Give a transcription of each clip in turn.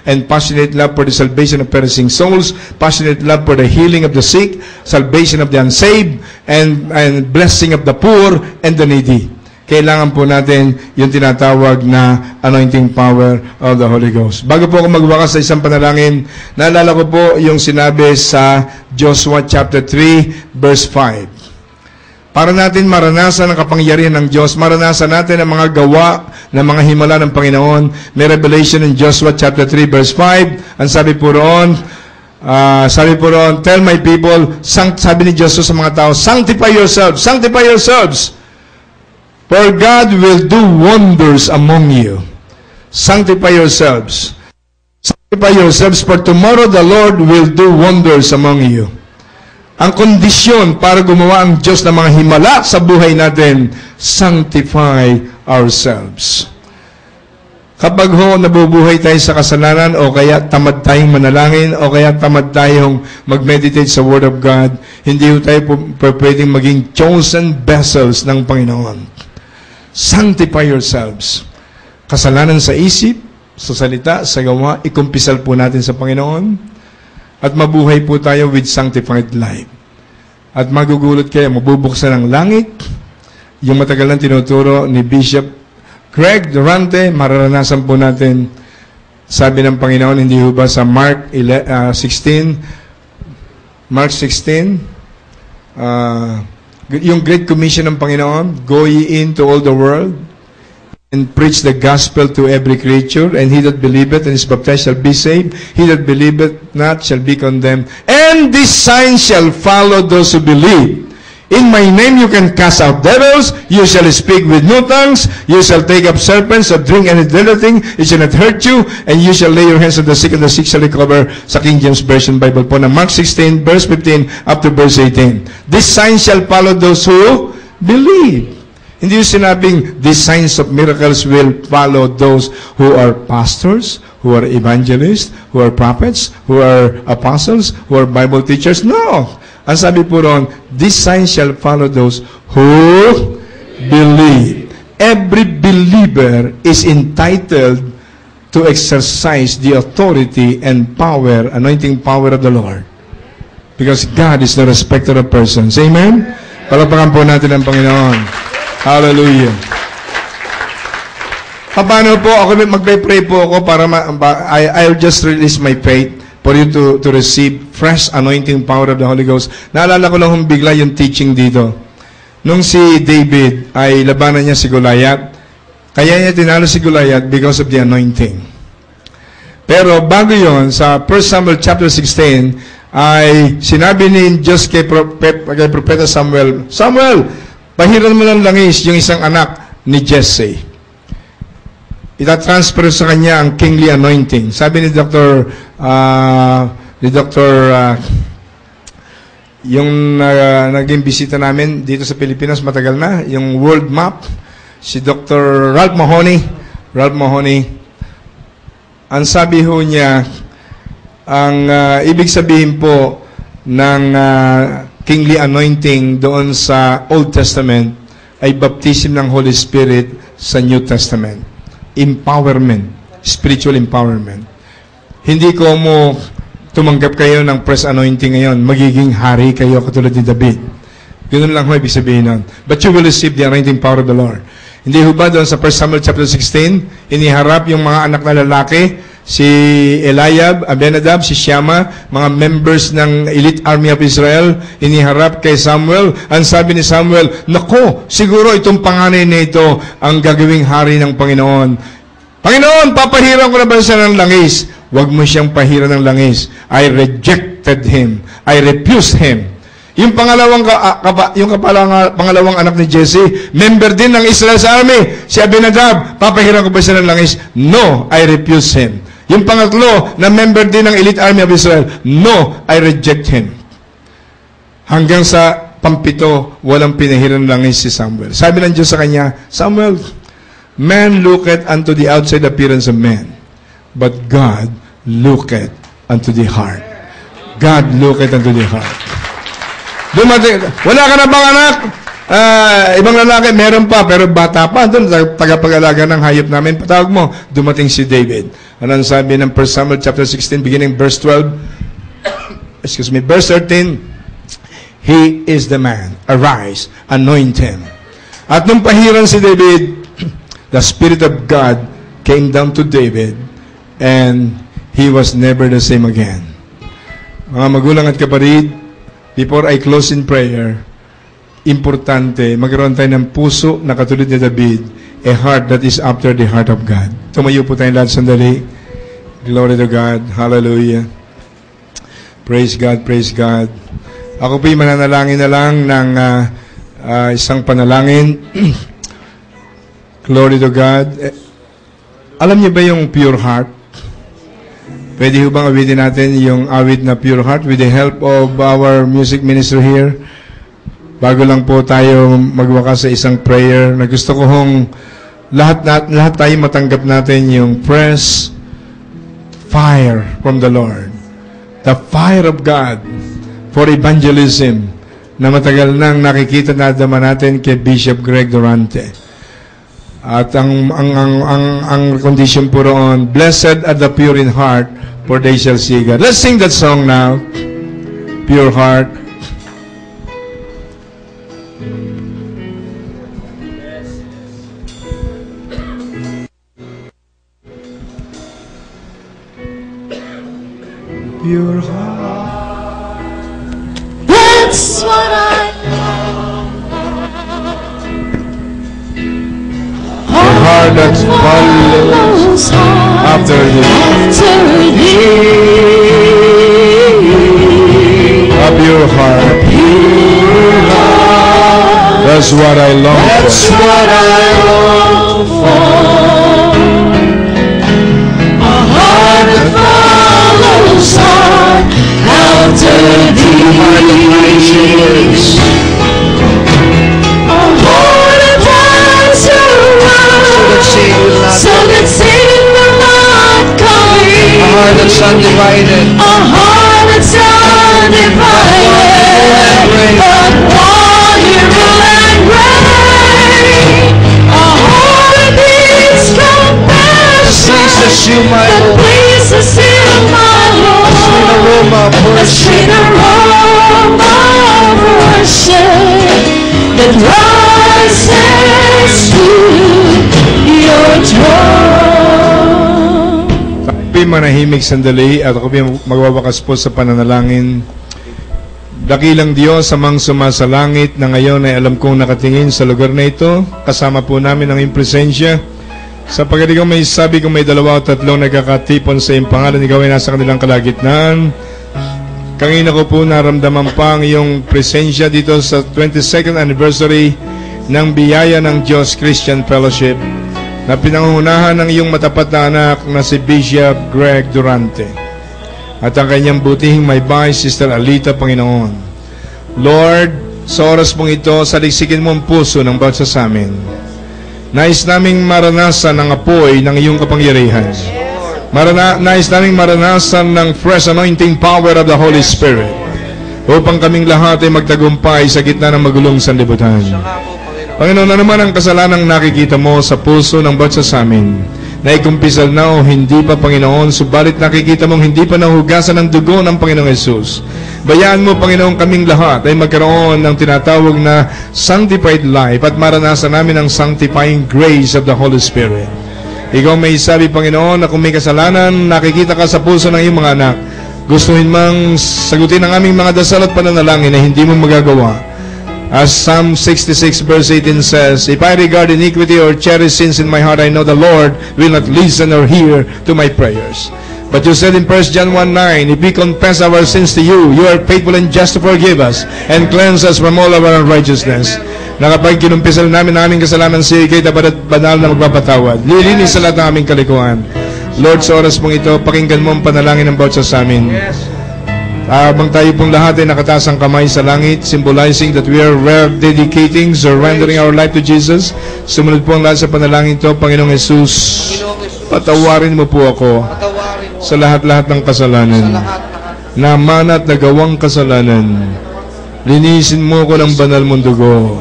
and passionate love for the salvation of perishing souls, passionate love for the healing of the sick, salvation of the unsaved, and blessing of the poor and the needy. Kailangan po natin yung tinatawag na anointing power of the Holy Ghost. Bago po ako magwakas sa isang panalangin, naalala ko po yung sinabi sa Joshua chapter 3, verse 5. Para natin maranasan ang kapangyarihan ng Diyos, maranasan natin ang mga gawa ng mga himala ng Panginoon. May revelation in Joshua chapter 3, verse 5. Ang sabi po roon, tell my people, sabi ni Joshua sa mga tao, sanctify yourselves, for God will do wonders among you. Sanctify yourselves, for tomorrow the Lord will do wonders among you. Ang kondisyon para gumawa ang Diyos ng mga himala sa buhay natin, sanctify ourselves. Kapag nabubuhay tayo sa kasalanan, o kaya tamad tayong manalangin, o kaya tamad tayong mag-meditate sa Word of God, hindi tayo pwedeng maging chosen vessels ng Panginoon. Sanctify yourselves. Kasalanan sa isip, sa salita, sa gawa, ikumpisal po natin sa Panginoon. At mabuhay po tayo with sanctified life. At magugulot kayo, mabubuksan ang langit. Yung matagal na tinuturo ni Bishop Greg Durante, mararanasan po natin, sabi ng Panginoon, hindi ho ba sa Mark 16, yung Great Commission ng Panginoon, go ye into all the world and preach the gospel to every creature, and he that believeth and is baptized shall be saved, he that believeth not shall be condemned. And this sign shall follow those who believe. In my name you can cast out devils, you shall speak with new tongues, you shall take up serpents, or drink any deadly thing, it shall not hurt you, and you shall lay your hands on the sick, and the sick shall recover. Sa King James Version Bible po na Mark 16, verse 15 up to verse 18. This sign shall follow those who believe. Hindi yung sinabing, these signs of miracles will follow those who are pastors, who are evangelists, who are prophets, who are apostles, who are Bible teachers. No! Ang sabi po ron, this sign shall follow those who believe. Every believer is entitled to exercise the authority and power, anointing power of the Lord. Because God is the respecter of persons. Amen? Palapakan po natin ang Panginoon. Hallelujah. Paano po? Ako magpe-pray po ako para I'll just release my faith for you to receive fresh anointing power of the Holy Ghost. Naalala ko lang bigla yung teaching dito. Nung si David ay labanan niya si Goliath, kaya niya tinalo si Goliath because of the anointing. Pero bago yon, sa 1 Samuel chapter 16, ay sinabi ni Diyos kay Propeta Samuel, Samuel, pahiran mo ng langis yung isang anak ni Jesse. Itatransfer sa kanya ang kingly anointing. Sabi ni Dr. Yung naging bisita namin dito sa Pilipinas matagal na, yung world map, si Dr. Ralph Mahoney, ang sabi ho niya, ang ibig sabihin po ng kingly anointing doon sa Old Testament ay baptism ng Holy Spirit sa New Testament. Empowerment, spiritual empowerment. Hindi ko mo tumanggap kayo ng fresh anointing ngayon, magiging hari kayo katulad ni David. Ganun lang ho ibig sabihin nun. But you will receive the anointing power of the Lord. Hindi ho ba doon sa 1 Samuel chapter 16, iniharap yung mga anak na lalaki, si Eliab, Abinadab, si Shammah, mga members ng elite army of Israel, iniharap kay Samuel. Ang sabi ni Samuel, nako, siguro itong panganay na ito ang gagawing hari ng Panginoon. Panginoon, papahiran ko na ba siya ng langis? Huwag mo siyang pahiran ng langis. I rejected him. I refused him. Yung pangalawang anak ni Jesse, member din ng Israel's army, si Abinadab, papahiran ko ba siya ng langis? No, I refuse him. Yung pangatlo, na member din ng elite army of Israel, no, I reject him. Hanggang sa pampito, walang pinahiran ng langis si Samuel. Sabi ng Diyos sa kanya, Samuel, man looketh unto the outside appearance of man, but God looketh unto the heart. God looketh unto the heart. Dumating, wala ka na bang anak? Ibang lalaki, meron pa, pero bata pa. Doon, tagapag-alaga ng hayop namin. Patawag mo, dumating si David. Anong sabi ng 1 Samuel chapter 16, beginning verse 12? Excuse me, verse 13. He is the man. Arise, anoint him. At nung pahiran si David, the Spirit of God came down to David, and he was never the same again. Mga magulang at kapatid, before I close in prayer, importante, magkaroon tayo ng puso na katulad ni David, a heart that is after the heart of God. Tumayo po tayong lahat sandali. Glory to God. Hallelujah. Praise God, praise God. Ako po'y mananalangin na lang ng isang panalangin. Glory to God. Alam niyo ba yung pure heart? Pwede ho bang awitin natin yung awit na pure heart with the help of our music minister here? Bago lang po tayo magwakas sa isang prayer, na gusto ko hong lahat tayo matanggap natin yung fresh fire from the Lord. The fire of God for evangelism na matagal nang nakikita na naman natin kay Bishop Greg Durante. At ang condition po roon, blessed are the pure in heart, for they shall see God. Let's sing that song now. Pure heart. Pure heart. That's what I A heart that follows after you. A pure heart. That's what I long for. That's what I long for. A heart that follows on after thee. A heart that finds your words. A heart that finds your words. So that sin will not come in. A heart that's undivided. A heart that's undivided. But one you rule and reign. A heart that needs compassion. Pleases you, my That Lord. pleases you, my Lord. A sweet aroma of A worship. sweet aroma of worship that rises to your throne. Tayo'y manahimik sandali at ako magwawakas po sa pananalangin. Dakilang Diyos, amang sumasalangit na ngayon ay alam kong nakatingin sa lugar na ito. Kasama po namin ang iyong presensya. Sapagkat ikaw may sabi kung may 2 o 3 nagkakatipon sa iyong pangalan, ikaw ay nasa kanilang kalagitnaan. Kanina ko po naramdaman pa ang iyong presensya dito sa 22nd anniversary ng Biyaya ng Diyos Christian Fellowship na pinangunahan ng iyong matapat na anak na si Bishop Greg Durante at ang kanyang butihing may bahay, Sister Alita, Panginoon. Lord, sa oras mong ito, saliksikin mo ang puso ng bawat sa amin. Nais naming maranasan ang apoy ng iyong kapangyarihan. Nais naming maranasan ng fresh anointing power of the Holy Spirit upang kaming lahat ay magtagumpay sa gitna ng magulong sanlibutan. Panginoon, ano naman ang kasalanang nakikita mo sa puso ng bawat sa amin na ikumpisal na o hindi pa, Panginoon, subalit nakikita mong hindi pa nahugasan ng dugo ng Panginoong Yesus. Bayaan mo, Panginoon, kaming lahat ay magkaroon ng tinatawag na sanctified life at maranasan namin ang sanctifying grace of the Holy Spirit. Ikaw may sabi, Panginoon, na kung may kasalanan, nakikita ka sa puso ng iyong mga anak, gustuhin mang sagutin ang aming mga dasal at pananalangin na hindi mo magagawa. As Psalm 66 verse 18 says, if I regard iniquity or cherish sins in my heart, I know the Lord will not listen or hear to my prayers. But you said in 1 John 1:9, if we confess our sins to you, you are faithful and just to forgive us and cleanse us from all of our unrighteousness. Na kapag kinumpisal namin aming kasalanan sa iyo, kayo tapat at banal na magpapatawad. Lilinis sa lahat ng aming kalikuan. Lord, sa oras mong ito, pakinggan mo ang panalangin ng bawat sa amin. Habang tayo pong lahat ay nakataas ang kamay sa langit, symbolizing that we are dedicating, surrendering our life to Jesus. Sumunod po ang lahat sa panalangin ito, Panginoong Jesus. Patawarin mo po ako sa lahat-lahat ng kasalanan, na man at nagawang kasalanan. Linisin mo ko ng banal mong dugo.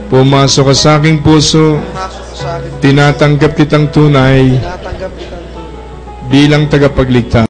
Pumasok ka sa aking puso, Pumasok ka sa akin. tinatanggap kitang tunay Tinatanggap kitang tunay. bilang tagapagligtas.